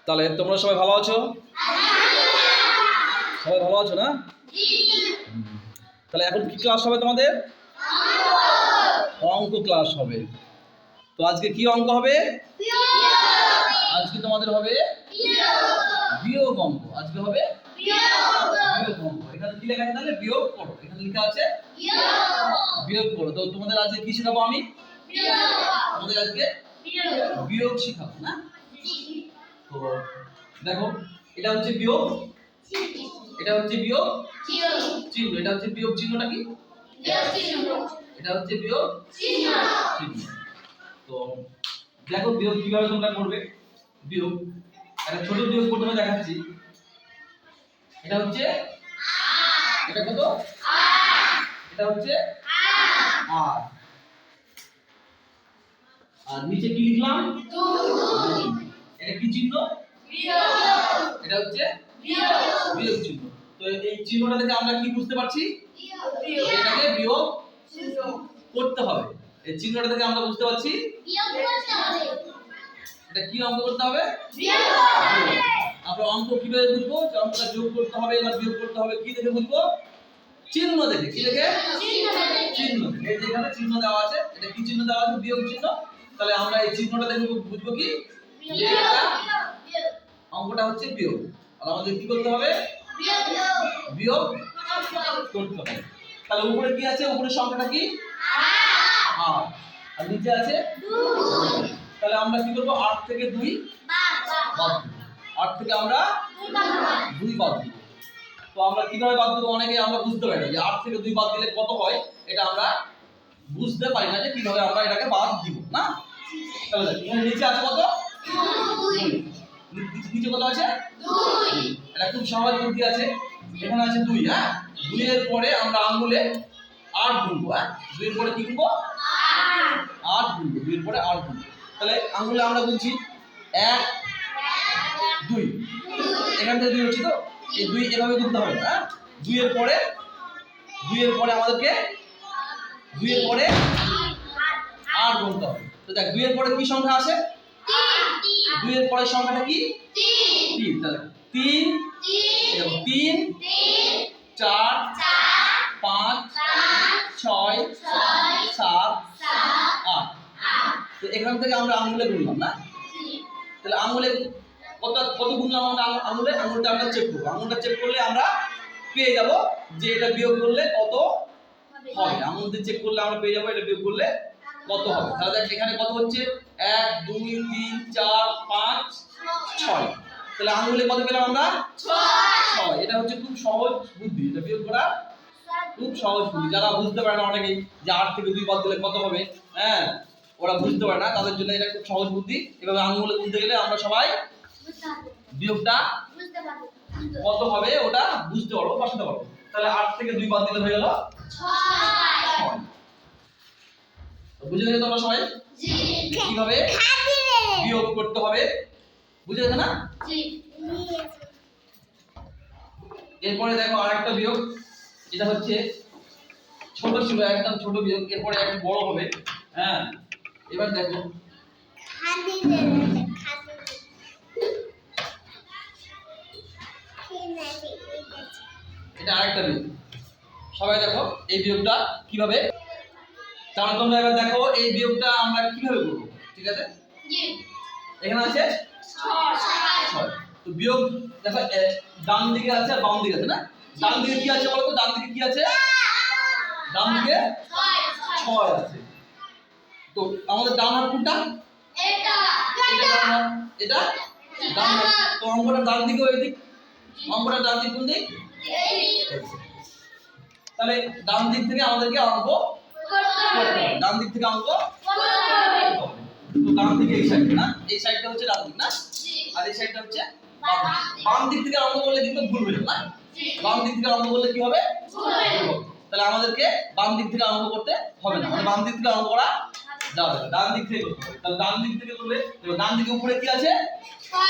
তাহলে তোমরা সবাই ভালো আছো? সবাই ভালো আছো না? তাহলে এখন কি ক্লাস হবে তোমাদের? অঙ্ক ক্লাস হবে। তো আজকে কি অঙ্ক হবে? আজকে তোমাদের হবে বিয়োগ অঙ্ক। আজকে হবে বিয়োগ অঙ্ক। এখানে কি লেখা আছে তাহলে? বিয়োগ করো। এখানে লেখা আছে বিয়োগ করো। তো তোমাদের আজকে কি শেখাবো আমি? তোমাদের আজকে বিয়োগ শেখাবো না? তো দেখো, এটা হচ্ছে বিয়োগ, এটা হচ্ছে বিয়োগ চিহ্ন। এটা হচ্ছে বিয়োগ চিহ্নটা কি? এটা হচ্ছে বিয়োগ চিহ্ন। তো দেখো বিয়োগ কিভাবে তোমরা করবে। বিয়োগ একটা ছোট বিয়োগ প্রথমে দেখাচ্ছি। এটা হচ্ছে এটা কত? এটা হচ্ছে আর আর নিচে কি লিখলাম? এটা কি চিহ্ন? এটা হচ্ছে বিয়োগ চিহ্ন। তো এই চিহ্নটা থেকে আমরা কি বুঝতে পারছি? এটাকে বিয়োগ করতে হবে। এই চিহ্নটা থেকে আমরা বুঝতে পারছি এটা কি অঙ্ক করতে হবে? আমরা অঙ্ক কিভাবে বুঝবো? অঙ্কটা যোগ করতে হবে না বিয়োগ করতে হবে কি দেখে বুঝবো? চিহ্ন দেখে। কি দেখে? চিহ্ন দেখে। এই যে এখানে চিহ্ন দেওয়া আছে, এটা কি চিহ্ন দেওয়া আছে? বিয়োগ চিহ্ন। তাহলে আমরা এই চিহ্নটা দেখে বুঝবো কি যে এটা অঙ্কটা হচ্ছে বিয়োগ। আর আমাদের কি করতে হবে? বিয়োগ করতে হবে। তাহলে উপরে কি আছে? উপরের সংখ্যাটা কি? 8। আর নিচে আছে 2। তাহলে আমরা কি করব? 8 থেকে 2 বাদ দেব। 8 থেকে আমরা 2 বাদ দেব। তো আমরা কিভাবে বাদ দেব? অনেকে আমরা বুঝতে পারি না যে 8 থেকে 2 বাদ দিলে কত হয়। এটা আমরা বুঝতে পারি না যে কিভাবে আমরা এটাকে বাদ দিব না। তাহলে এখানে নিচে আছে কত? 2। নিচে কত আছে? 2। এটা খুব সহজ বুদ্ধি আছে। এখানে আছে 2, হ্যাঁ? 2 এর পরে আমরা আঙ্গুলে 8 গুনবো, হ্যাঁ? 2 এর পরে কি গুনবো? 8 গুনবো। 2 এর পরে 8 গুনবো। তাহলে আঙ্গুলে আমরা গুনছি 1 2। এখান থেকে 2 হচ্ছে তো এই 2 এভাবে গুনতে হবে না, হ্যাঁ? 2 এর পরে আমাদেরকে 2 এর পরে 8 গুনতে হবে। তো দেখ 2 এর পরে কি সংখ্যা আসে? 2 এর পরের সংখ্যাটা কি? 3। তাহলে 3 3 4 5 6 7 8। তো এখান থেকে আমরা আঙ্গুলে গুনলাম না? তাহলে আঙ্গুলে কত গুনলাম আমরা? আঙ্গুলটা আমরা চেক করব। আঙ্গুলটা চেক করলে আমরা পেয়ে যাব যে এটা বিয়োগ করলে কত হবে। আঙ্গুল দিয়ে চেক করলে আমরা পেয়ে যাব এটা বিয়োগ করলে কত হবে। তাহলে দেখ এখানে কত হচ্ছে? 1 2 3 4 5 6। তাহলে আঙ্গুলে কত পেলাম আমরা? 6। এটা হচ্ছে খুব সহজ বুদ্ধি। এটা বিয়োগ করা খুব সহজ বুদ্ধি। যারা বুঝতে পারে না অনেকেই যে 8 থেকে 2 বাদ দিলে কত হবে, হ্যাঁ, ওরা বুঝতে পারে না, তাদের জন্য এটা খুব সহজ বুদ্ধি। এভাবে আঙ্গুলে গুনতে গেলে আমরা সবাই বিয়োগটা কত হবে ওটা বুঝতে পারবো, বসাতে পারবো। তাহলে 8 থেকে 2 বাদ দিলে হয়ে গেল 6। বুঝে গেছো তোমরা সবাই কিভাবে বিয়োগ করতে হবে? বুঝে গেছো না? এরপরে দেখো আরেকটা বিয়োগ। এটা হচ্ছে ছোট ছিল, একদম ছোট বিয়োগ। এরপরে একটু বড় হবে, হ্যাঁ? এবার দেখো এটা আরেকটা বিয়োগ। সবাই দেখো এই বিয়োগটা কিভাবে। তাহলে তোমরা এবার দেখো এই বিয়োগটা আমরা কিভাবে করব। ঠিক আছে? এখানে আছে 6। তো বিয়োগ দেখো ডান দিকে আছে আর বাম দিকে আছে না? ডান দিকে কি আছে বলো তো? ডান দিকে কি আছে? ডান দিকে 6 আছে। তো আমাদের ডান হাত কোনটা? এটা ডান হাত। এটা ডান হাত। তো অঙ্কটা ডান দিকে ওই দিক। অঙ্কটা ডান দিক কোন দিক? তাহলে ডান দিক থেকে আমাদেরকে অঙ্ক করতে হবে। ডান দিক থেকে অঙ্ক করতে হবে। তো ডান দিকে এই সাইড না? এই সাইডটা হচ্ছে ডান দিক না? আর এই সাইডটা হচ্ছে বাম দিক থেকে অঙ্ক করলে কিন্তু ভুল হয়ে যাবে না? বাম দিক থেকে অঙ্ক করলে কি হবে? ভুল হবে। তাহলে আমাদেরকে বাম দিক থেকে অঙ্ক করতে হবে না। মানে বাম দিক থেকে অঙ্ক করা যাবে না, ডান দিক থেকে করতে হবে। তাহলে ডান দিক থেকে করলে ডান দিকে উপরে কি আছে? 6।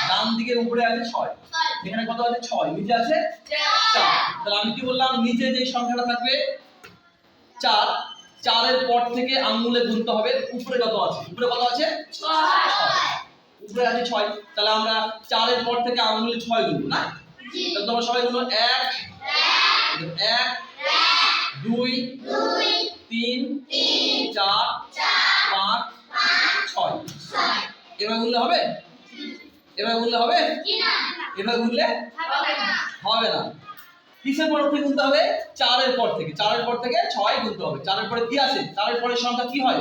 ডান দিকের উপরে আছে 6। এখানে কত আছে? 6। নিচে আছে 4। তাহলে আমি কি বললাম? নিচে যে সংখ্যাটা থাকবে 4, 4 এর পর থেকে আঙ্গুলে গুনতে হবে উপরে কত আছে? উপরে কত আছে? 6। উপরে আছে 6, তাহলে আমরা 4 এর পর থেকে আঙ্গুলে 6 গুনবো না? তাহলে তোমরা সবাই গুনো 1 1 2 3 4 5 6। এভাবে গুনলে হবে? এভাবে গুনলে হবে? এভাবে গুনলে হবে না। কিসের পর থেকে গুনতে হবে? 4 এর পর থেকে। 4 এর পর থেকে 6 গুনতে হবে। 4 এর পরে কি আসে? 4 এর পরের সংখ্যা কি হয়?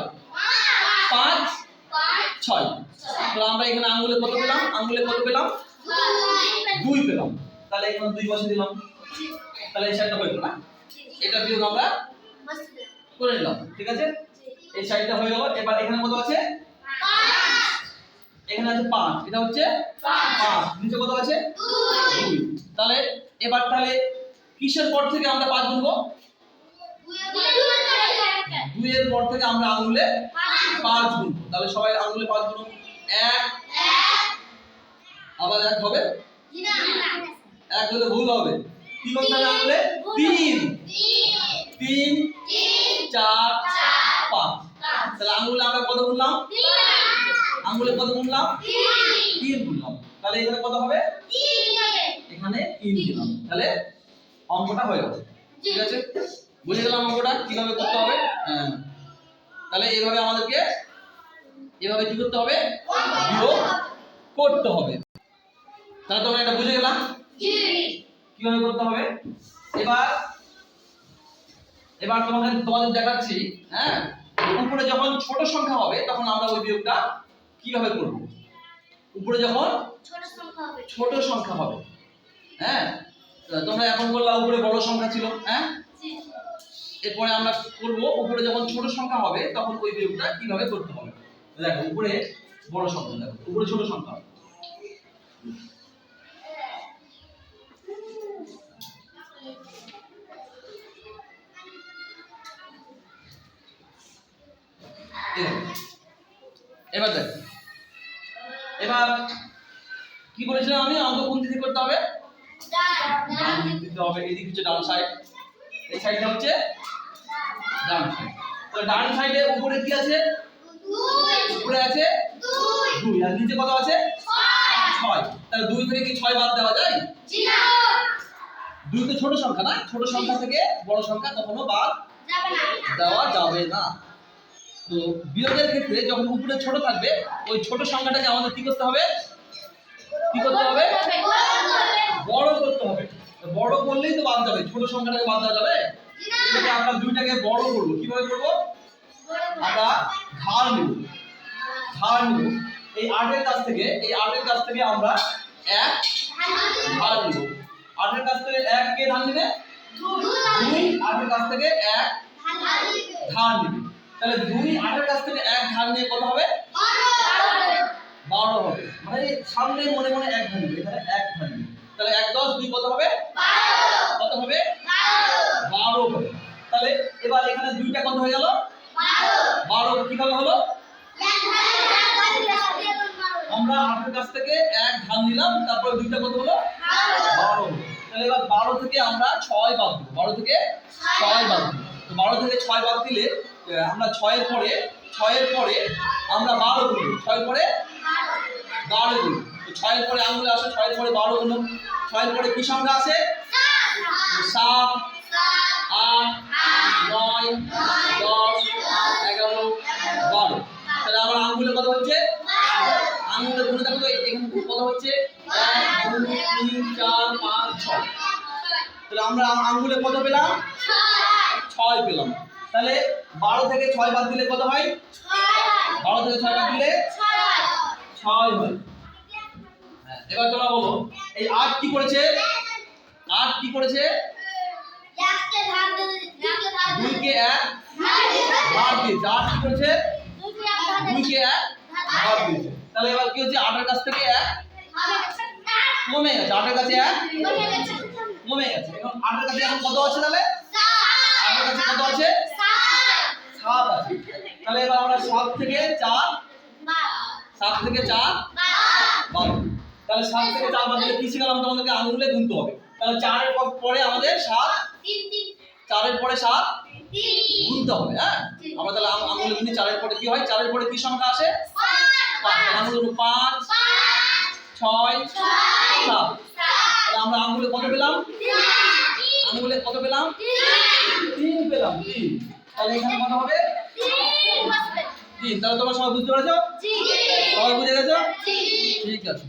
5 6। তাহলে আমরা এখানে আঙ্গুলে কত পেলাম? আঙ্গুলে কত পেলাম? 2 পেলাম। তাহলে এখানে 2 বসে দিলাম। তাহলে এই সাইডটা হয়ে গেল না? এটা বিয়োগ আমরা করে নিলাম। ঠিক আছে? এই সাইডটা হয়ে গেল। এবার এখানে কত আছে? 5। এখানে আছে 5। এটা হচ্ছে 5। নিচে কত আছে? 2। তাহলে এবার তাহলে কিসের পর থেকে আমরা 5 গুনবো? 2 এর পর থেকে আমরা আঙ্গুলে 5 গুনবো। তাহলে সবাই আঙ্গুলে 5 গুনুন। 1 আবার 1 হবে? 1 হলে ভুল হবে। কি করতে হবে আঙ্গুলে? 3 3 4 5। তাহলে আঙ্গুলে আমরা কত গুনলাম? আঙ্গুলে কত গুনলাম? 3 গুনলাম। তাহলে এখানে কত হবে? 3 হবে। এখানে 3 দিলাম। তাহলে অঙ্কটা হয়ে গেল। ঠিক আছে? বুঝে গেলাম অঙ্কটা কিভাবে করতে হবে? হ্যাঁ। তাহলে এইভাবে আমাদেরকে এভাবে কি করতে হবে? বিয়োগ করতে হবে। তাহলে তোমরা এটা বুঝে গেলাম কিভাবে করতে হবে। এবার তোমাদের দেখাচ্ছি। হ্যাঁ, উপরে যখন ছোট সংখ্যা হবে তখন আমরা ওই বিয়োগটা কিভাবে করব। উপরে যখন ছোট সংখ্যা হবে, হ্যাঁ, তোমরা এখন বললা উপরে বড় সংখ্যা ছিল, হ্যাঁ, এরপরে আমরা করব উপরে যখন ছোট সংখ্যা হবে তখন ওই বিয়োগটা কিভাবে করতে হবে। দেখো উপরে বড় সংখ্যা, দেখো উপরে ছোট সংখ্যা। এবার দেখ, এবার কি বলেছিলাম আমি? অঙ্ক কোন দিকে করতে হবে? ডান দিক দিতে হবে। এদিকে হচ্ছে ডান সাইড, এই সাইডটা হচ্ছে ডান সাইড। তো ডান সাইডে উপরে কি আছে? 2। উপরে আছে 2 আর নিচে কত আছে? 6। তাহলে 2 থেকে কি 6 বাদ দেওয়া যায়? জি না। 2 তো ছোট সংখ্যা না? ছোট সংখ্যা থেকে বড় সংখ্যা কখনো বাদ দেওয়া যাবে না। তো বিয়োগের ক্ষেত্রে যখন উপরে ছোট থাকবে ওই ছোট সংখ্যাটাকে আমাদের কি করতে হবে? কি করতে হবে? বড় করতে হবে। বড় করলেই তো বাদ যাবে, ছোট সংখ্যাটাকে বাদ দেওয়া যাবে? এটাকে আমরা দুইটাকে বড় করব। কিভাবে করব? আমরা ধার নেব। এই 8 এর কাছ থেকে আমরা 1 ধার নেব। 8 এর কাছ থেকে 1 কে ধার নেবে? 2 8 এর কাছ থেকে 1 ধার নেবে। তাহলে 2 8 এর কাছ থেকে 1 ধার নিয়ে কত হবে? 12 হবে। মানে সামনে মনে মনে 1 ধার নেবে, এখানে 1 ধার নেবে। তাহলে 1 10 2 কত হবে? 12। কত হবে? 12 হবে। তাহলে এবার এখানে 2টা কত হয়ে গেল? 12 কিভাবে হলো? আমরা 8 এর কাছ থেকে 1 ধার নিলাম, তারপর 2টা কত হলো? 12 হলো। তাহলে এবার 12 থেকে আমরা 6 বাদ দেব। 12 থেকে 6 বাদ দেব। তো 12 থেকে 6 বাদ দিলে আমরা 6 এর পরে আমরা 12 গুনব। 6 এর পরে 12 গুনব। তো 6 এর পরে আঙ্গুলে আসে, 6 এর পরে 12 গুনব। 6 এর পরে কি সংখ্যা আছে? 7 8 9 10 11 12। তাহলে আমার আঙ্গুলে কত হচ্ছে? আঙ্গুলে গুনে দেখো তো এখানে কত হচ্ছে? 1 2 3 4 5 6। তাহলে আমরা আঙ্গুলে কত পেলাম? 6 পেলাম। তাহলে 12 থেকে 6 বাদ দিলে কত হয়? 12 থেকে 6 বাদ দিলে 6 হয়। হ্যাঁ, এবার তোমরা বলো এই 8 কি করেছে? 8 কি করেছে? 2 কে 1 ধার দিয়েছে। 8 কি করেছে? 2 কে 1 ধার দিয়েছে। তাহলে এবার কি হচ্ছে? 8 এর কাছ থেকে 1 কমে গেছে। 8 এর কাছে 1 কমে গেছে। এখন 8 এর কাছে এখন কত আছে? তাহলে 8 এর কাছে কত আছে? 7 আছে। তাহলে এবার আমরা 7 থেকে 4 বাদ। তাহলে 7 থেকে 4 বাদ দিলে কি শিখলাম তোমাদেরকে? আঙ্গুলে গুনতে হবে। তাহলে 4 এর পরে আমাদের 7 4 এর পরে 7 গুনতে হবে। হ্যাঁ, আমরা তাহলে আঙ্গুলে গুনি 4 এর পরে কি হয়? 4 এর পরে কি সংখ্যা আসে? আঙুল 5 6 7। তাহলে আমরা আঙুলে কত পেলাম? আঙুলে কত পেলাম? 3 পেলাম। 3। তাহলে এখানে কত হবে? 3। তাহলে তোমরা সবাই বুঝতে পেরেছো? সবাই বুঝে গেছো? ঠিক আছে।